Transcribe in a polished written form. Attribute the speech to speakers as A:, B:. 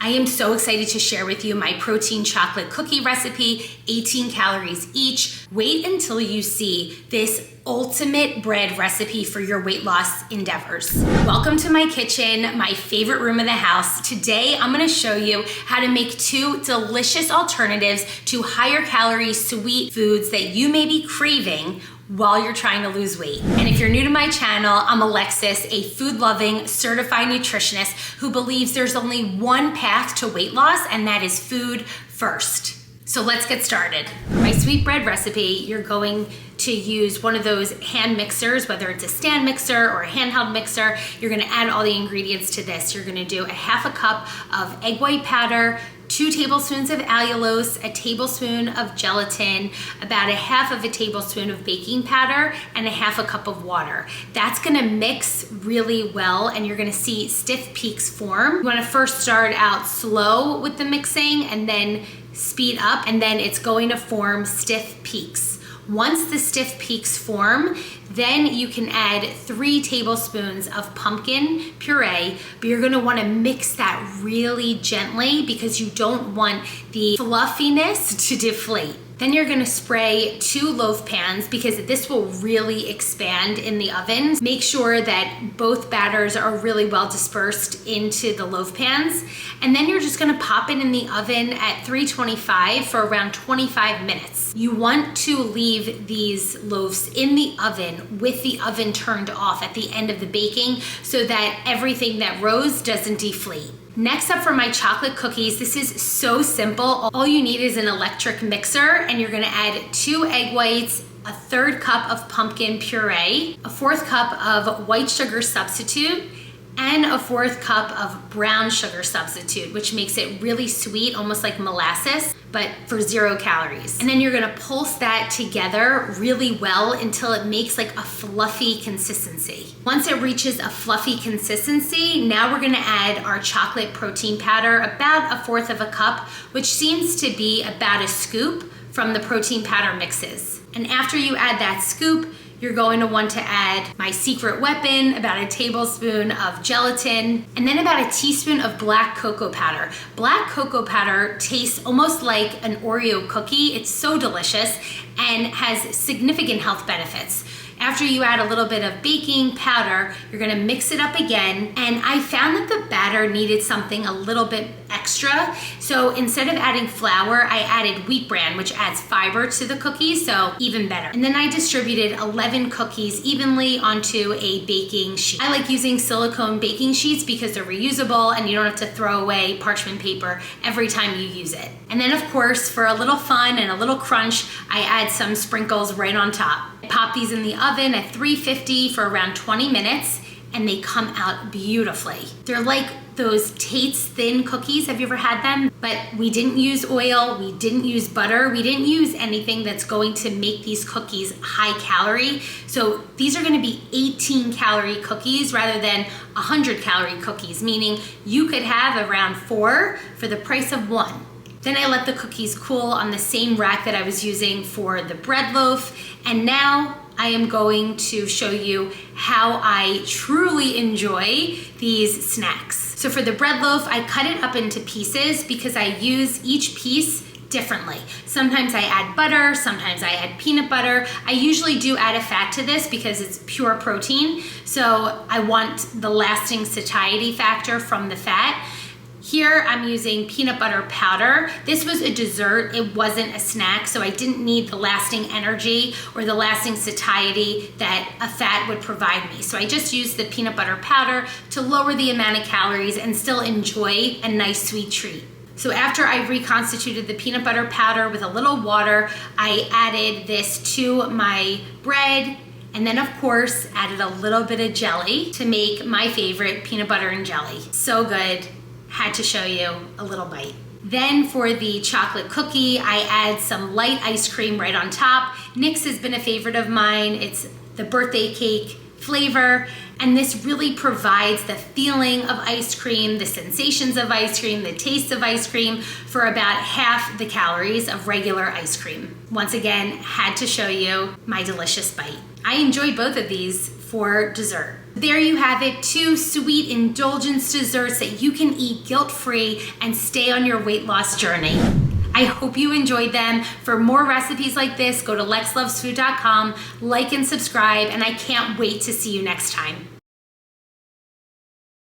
A: I am so excited to share with you my protein chocolate cookie recipe, 18 calories each. Wait until you see this ultimate bread recipe for your weight loss endeavors. Welcome to my kitchen, my favorite room of the house. Today, I'm gonna show you how to make two delicious alternatives to higher calorie sweet foods that you may be craving while you're trying to lose weight. And if you're new to my channel, I'm Alexis, a food-loving certified nutritionist who believes there's only one path to weight loss, and that is food first. So let's get started. For my sweet bread recipe, you're going to use one of those hand mixers, whether it's a stand mixer or a handheld mixer. You're gonna add all the ingredients to this. You're gonna do a half a cup of egg white powder, 2 tablespoons of allulose, a tablespoon of gelatin, about a half of a tablespoon of baking powder, and a half a cup of water. That's gonna mix really well, and you're gonna see stiff peaks form. You wanna first start out slow with the mixing and then speed up, and then it's going to form stiff peaks. Once the stiff peaks form, then you can add 3 tablespoons of pumpkin puree, but you're gonna wanna mix that really gently because you don't want the fluffiness to deflate. Then you're gonna spray 2 loaf pans because this will really expand in the oven. Make sure that both batters are really well dispersed into the loaf pans. And then you're just gonna pop it in the oven at 325 for around 25 minutes. You want to leave these loaves in the oven with the oven turned off at the end of the baking so that everything that rose doesn't deflate. Next up for my chocolate cookies, this is so simple. All you need is an electric mixer, and you're gonna add 2 egg whites, a 1/3 cup of pumpkin puree, a 1/4 cup of white sugar substitute, and a 1/4 cup of brown sugar substitute, which makes it really sweet, almost like molasses, but for 0 calories. And then you're gonna pulse that together really well until it makes like a fluffy consistency. Once it reaches a fluffy consistency, now we're gonna add our chocolate protein powder, about a 1/4 of a cup, which seems to be about a scoop from the protein powder mixes. And after you add that scoop, you're going to want to add my secret weapon, about a tablespoon of gelatin, and then about a teaspoon of black cocoa powder. Black cocoa powder tastes almost like an Oreo cookie. It's so delicious and has significant health benefits. After you add a little bit of baking powder, you're gonna mix it up again. And I found that the batter needed something a little bit extra. So instead of adding flour, I added wheat bran, which adds fiber to the cookies, so even better. And then I distributed 11 cookies evenly onto a baking sheet. I like using silicone baking sheets because they're reusable and you don't have to throw away parchment paper every time you use it. And then of course, for a little fun and a little crunch, I add some sprinkles right on top. I pop these in the oven at 350 for around 20 minutes, and they come out beautifully. They're like those Tate's Thin cookies. Have you ever had them? But we didn't use oil, we didn't use butter, we didn't use anything that's going to make these cookies high calorie. So these are gonna be 18 calorie cookies rather than 100 calorie cookies, meaning you could have around 4 for the price of 1. Then I let the cookies cool on the same rack that I was using for the bread loaf. And now I am going to show you how I truly enjoy these snacks. So for the bread loaf, I cut it up into pieces because I use each piece differently. Sometimes I add butter, sometimes I add peanut butter. I usually do add a fat to this because it's pure protein. So I want the lasting satiety factor from the fat. Here I'm using peanut butter powder. This was a dessert, it wasn't a snack, so I didn't need the lasting energy or the lasting satiety that a fat would provide me. So I just used the peanut butter powder to lower the amount of calories and still enjoy a nice sweet treat. So after I reconstituted the peanut butter powder with a little water, I added this to my bread, and then of course added a little bit of jelly to make my favorite peanut butter and jelly. So good. Had to show you a little bite. Then for the chocolate cookie, I add some light ice cream right on top. Nick's has been a favorite of mine. It's the birthday cake flavor, and this really provides the feeling of ice cream, the sensations of ice cream, the taste of ice cream for about half the calories of regular ice cream. Once again, had to show you my delicious bite. I enjoyed both of these for dessert. There you have it, 2 sweet indulgence desserts that you can eat guilt-free and stay on your weight loss journey. I hope you enjoyed them. For more recipes like this, go to lexlovesfood.com, like and subscribe, and I can't wait to see you next time.